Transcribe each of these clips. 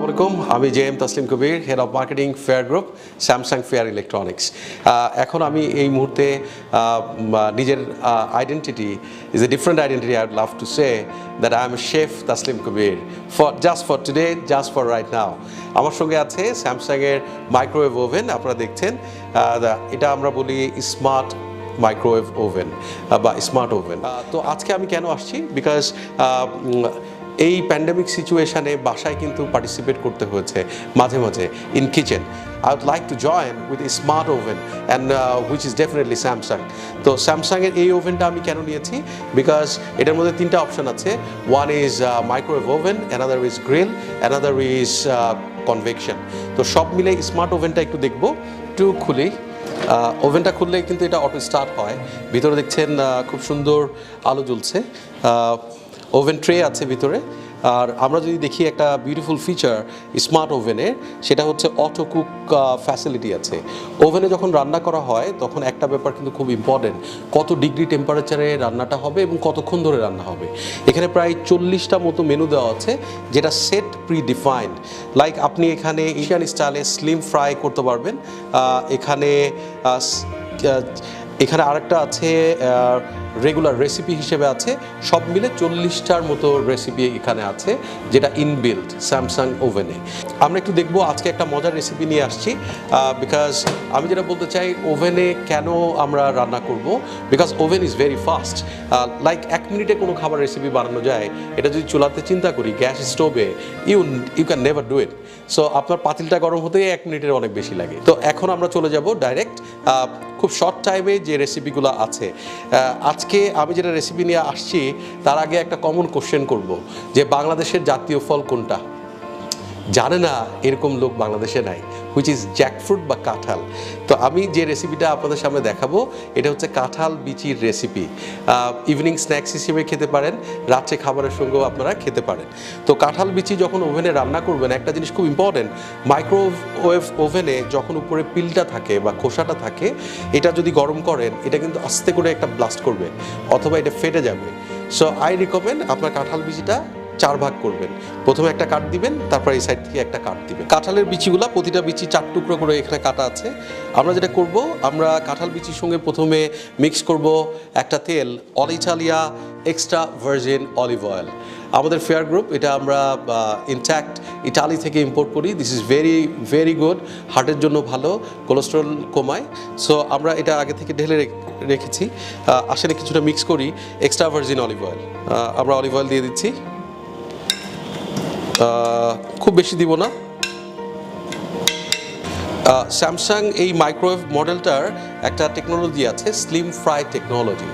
আসসালামু আলাইকুম, আমি J M. Taslim Kabir, head of marketing Fair Group, Samsung Fair Electronics. এখন আমি এই মুহূর্তে নিজের identity is a different identity. I would love to say that I am chef Taslim Kabir for today, just for right now. আমার সঙ্গে আছে স্যামসাংয়ের মাইক্রোওয়েভ ওভেন। আপনারা দেখছেন, এটা আমরা বলি স্মার্ট মাইক্রোওয়েভ ওভেন বা স্মার্ট ওভেন। তো আজকে আমি কেন আসছি, বিকজ এই প্যান্ডেমিক সিচুয়েশানে বাসায় কিন্তু পার্টিসিপেট করতে হয়েছে মাঝে মাঝে in kitchen. I would like to join with a smart oven and which is definitely Samsung. তো স্যামসাংয়ের এই ওভেনটা আমি কেন নিয়েছি, বিকজ এটার মধ্যে তিনটা অপশান আছে। One is microwave oven, another is grill, another is convection. তো সব মিলে স্মার্ট ওভেনটা একটু দেখবো। একটু খুলেই ওভেনটা খুললে কিন্তু এটা অটো স্টার্ট হয়। ভিতরে দেখছেন খুব সুন্দর আলো জ্বলছে, ওভেন ট্রে আছে ভিতরে। আর আমরা যদি দেখি একটা বিউটিফুল ফিচার স্মার্ট ওভেনের, সেটা হচ্ছে অটো কুক ফ্যাসিলিটি আছে। ওভেনে যখন রান্না করা হয় তখন একটা ব্যাপার কিন্তু খুব ইম্পর্টেন্ট, কত ডিগ্রি টেম্পারেচারে রান্নাটা হবে এবং কতক্ষণ ধরে রান্না হবে। এখানে প্রায় 40টা মতো মেনু দেওয়া আছে, যেটা সেট প্রি ডিফাইন্ড। লাইক আপনি এখানে এশিয়ান স্টাইলে স্লিম ফ্রাই করতে পারবেন। এখানে আরেকটা আছে রেগুলার রেসিপি হিসেবে আছে। সব মিলে 40টার মতো রেসিপি এখানে আছে, যেটা ইনবিল্ট স্যামসাং ওভেনে। আমরা একটু দেখবো আজকে একটা মজার রেসিপি নিয়ে আসছি, বিকজ আমি যেটা বলতে চাই, ওভেনে কেন আমরা রান্না করব, because oven is very fast. Like 1 মিনিটে কোনো খাবার রেসিপি বানানো যায়, এটা যদি চুলাতে চিন্তা করি, গ্যাস স্টোভে you can never do it. So আপনার পাতিলটা গরম হতে 1 মিনিটের অনেক বেশি লাগে। তো এখন আমরা চলে যাব ডাইরেক্ট খুব শর্ট টাইমে যে রেসিপিগুলো আছে। আজকে আমি যেটা রেসিপি নিয়ে আসছি, তার আগে একটা কমন কোশ্চেন করব, যে বাংলাদেশের জাতীয় ফল কোনটা? জানে না এরকম লোক বাংলাদেশে নাই, হুইচ ইজ জ্যাকফ্রুট বা কাঁঠাল। তো আমি যে রেসিপিটা আপনাদের সামনে দেখাবো, এটা হচ্ছে কাঁঠাল বিচির রেসিপি। ইভিনিং স্ন্যাক্স হিসেবে খেতে পারেন, রাত্রে খাবারের সঙ্গেও আপনারা খেতে পারেন। তো কাঁঠাল বিচি যখন ওভেনে রান্না করবেন, একটা জিনিস খুব ইম্পর্টেন্ট, মাইক্রোওয়েভ ওভেনে যখন উপরে পিলটা থাকে বা খোসাটা থাকে, এটা যদি গরম করেন, এটা কিন্তু আস্তে করে একটা ব্লাস্ট করবে অথবা এটা ফেটে যাবে। সো আই রিকমেন্ড আপনার কাঁঠাল বিচিটা 4 ভাগ করবেন। প্রথমে একটা কাট দিবেন, তারপর এই সাইড থেকে একটা কাট দিবেন। কাঁঠালের বিচিগুলা প্রতিটা বিচি 4 টুকরো করে এখানে কাটা আছে। আমরা যেটা করব, আমরা কাঁঠাল বিচির সঙ্গে প্রথমে মিক্স করব একটা তেল, all Italia extra virgin olive oil. আমাদের ফেয়ার গ্রুপ, এটা আমরা ইনট্যাক্ট ইটালি থেকে ইম্পোর্ট করি। This is very very good, হার্টের জন্য ভালো, কোলেস্ট্রল কমায়। সো আমরা এটা আগে থেকে ঢেলে রেখেছি। আসলে কিছুটা মিক্স করি এক্সট্রা ভার্জিন অলিভ অয়েল। আমরা অলিভ অয়েল দিয়ে দিচ্ছি, খুব বেশি দিব না। স্যামসাং এই মাইক্রোওয়েভ মডেলটার একটা টেকনোলজি আছে, স্লিম ফ্রাই টেকনোলজি।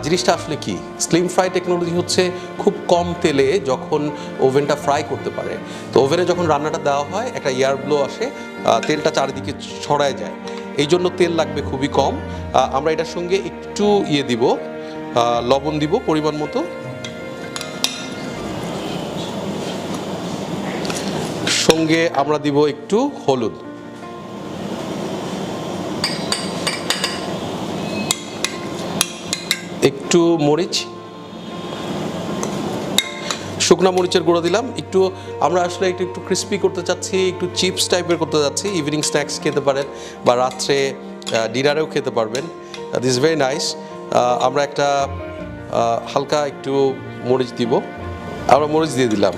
জিনিসটা আসলে কি? স্লিম ফ্রাই টেকনোলজি হচ্ছে খুব কম তেলে যখন ওভেনটা ফ্রাই করতে পারে। তো ওভেনে যখন রান্নাটা দেওয়া হয়, একটা এয়ার ব্লো আসে, তেলটা চারিদিকে ছড়ায় যায়, এই জন্য তেল লাগবে খুবই কম। আমরা এটার সঙ্গে একটু দিব, লবণ দিব পরিমাণ মতো, সঙ্গে আমরা দিব একটু হলুদ, একটু মরিচ, শুকনো মরিচের গুঁড়ো দিলাম একটু। আমরা আসলে একটু ক্রিস্পি করতে চাচ্ছি, একটু চিপস টাইপের করতে চাচ্ছি। ইভিনিং স্ন্যাক্স খেতে পারেন বা রাত্রে ডিনারেও খেতে পারবেন। This is very nice. আমরা একটা হালকা একটু মরিচ দিব, আমরা মরিচ দিয়ে দিলাম।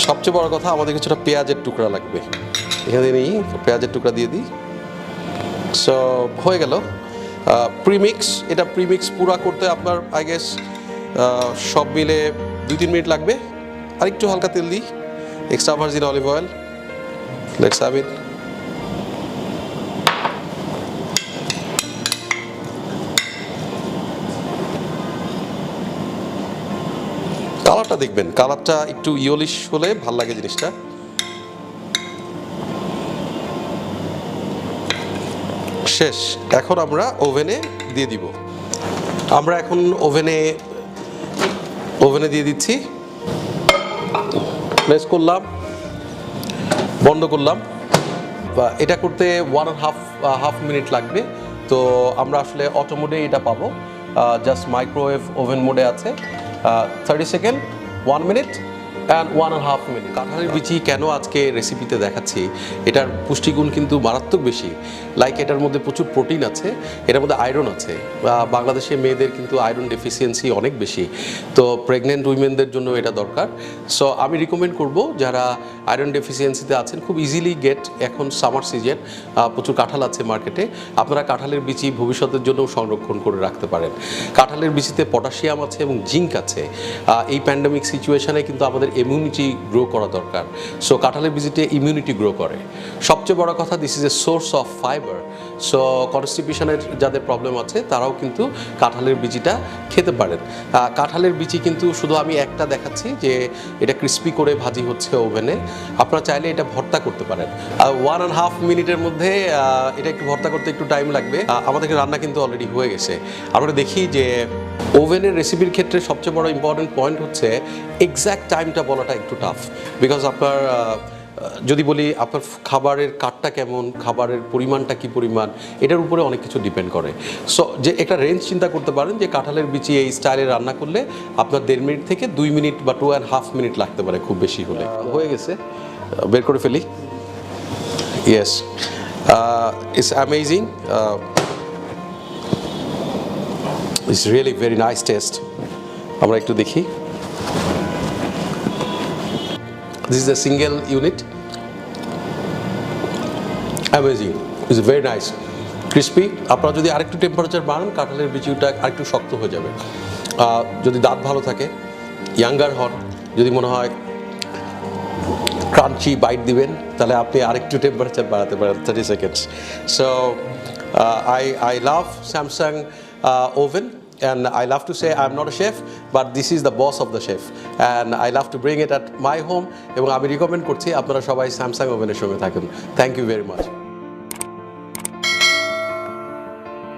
সবচেয়ে বড় কথা, আমাদের কিছুটা পেঁয়াজের টুকরা লাগবে, এখানে নিই পেঁয়াজের টুকরা দিয়ে দিই। সো হয়ে গেল প্রিমিক্স। এটা প্রিমিক্স পুরা করতে আপনার আই গেস সব মিলে 2-3 মিনিট লাগবে। আর একটু হালকা তেল দিই, extra virgin olive oil. Let's have it. কালারটা দেখবেন, কালারটা একটু ইয়েলিশ হলে ভাল লাগে জিনিসটা। শেষ। এখন আমরা ওভেনে দিয়ে দিব। আমরা এখন ওভেনে দিয়ে দিচ্ছি। প্লেস করলাম, বন্ধ করলাম। এটা করতে 1.5 মিনিট লাগবে। তো আমরা আসলে অটো মোডে এটা পাবো, জাস্ট মাইক্রোওয়েভ ওভেন মোডে আছে। 30 সেকেন্ড, 1 মিনিট, অ্যান্ড 1.5 মিনিট। কাঁঠালের বিচি কেন আজকে রেসিপিতে দেখাচ্ছি, এটার পুষ্টিগুণ কিন্তু মারাত্মক বেশি। লাইক এটার মধ্যে প্রচুর প্রোটিন আছে, এটার মধ্যে আয়রন আছে। বাংলাদেশে মেয়েদের কিন্তু আয়রন ডেফিসিয়েন্সি অনেক বেশি, তো প্রেগনেন্ট উইমেনদের জন্য এটা দরকার। সো আমি রিকমেন্ড করব যারা আয়রন ডেফিসিয়েন্সিতে আছেন, খুব ইজিলি গেট, এখন সামার সিজন, প্রচুর কাঁঠাল আছে মার্কেটে, আপনারা কাঁঠালের বিচি ভবিষ্যতের জন্য সংরক্ষণ করে রাখতে পারেন। কাঁঠালের বিচিতে পটাশিয়াম আছে এবং জিঙ্ক আছে। এই প্যান্ডেমিক সিচুয়েশনে কিন্তু আমাদের ইমিউনিটি গ্রো করা দরকার। সো কাঁঠালের বিচিতে ইমিউনিটি গ্রো করে। সবচেয়ে বড় কথা, this is a source of fibre. So কনস্টিপেশনের যাদের প্রবলেম আছে তারাও কিন্তু কাঁঠালের বিচিটা খেতে পারেন। কাঁঠালের বিচি কিন্তু শুধু আমি একটা দেখাচ্ছি যে এটা ক্রিস্পি করে ভাজি হচ্ছে ওভেনে, আপনারা চাইলে এটা ভর্তা করতে পারেন। 1.5 মিনিটের মধ্যে এটা একটু ভর্তা করতে একটু টাইম লাগবে। আমাদের রান্না কিন্তু অলরেডি হয়ে গেছে। আমরা দেখি যে ওভেনের রেসিপির ক্ষেত্রে সবচেয়ে বড় ইম্পর্টেন্ট পয়েন্ট হচ্ছে এক্স্যাক্ট টাইমটা বলাটা একটু টাফ, বিকজ আপনার যদি বলি আপনার খাবারের কাটটা কেমন, খাবারের পরিমাণটা কি পরিমাণ, এটার উপরে অনেক কিছু ডিপেন্ড করে। সো যে একটা রেঞ্জ চিন্তা করতে পারেন যে কাঁঠালের বিচি এই স্টাইলে রান্না করলে আপনার 1.5 মিনিট থেকে 2 মিনিট বা 2.5 মিনিট লাগতে পারে খুব বেশি হলে। হয়ে গেছে, বের করে ফেলি। Yes, it's amazing, it's really very nice test. আমরা একটু দেখি। This is a single unit. Amazing. It's very nice. Crispy. আপনারা যদি আরেকটু টেম্পারেচার বাড়ান, কাঁঠালের বিচিটা আরেকটু শক্ত হয়ে যাবে। যদি দাঁত ভালো থাকে, ইয়াঙ্গার হন, যদি মনে হয় ক্রাঞ্চি বাইট দিবেন, তাহলে আপনি আরেকটু টেম্পারেচার বাড়াতে পারেন 30 seconds. So I love Samsung oven. And I love to say I'm not a chef, but this is the boss of the chef, and I love to bring it at my home. এবং আমি recommend করছি আপনারা সবাই Samsung ওভেনের সঙ্গে থাকুন। Thank you very much.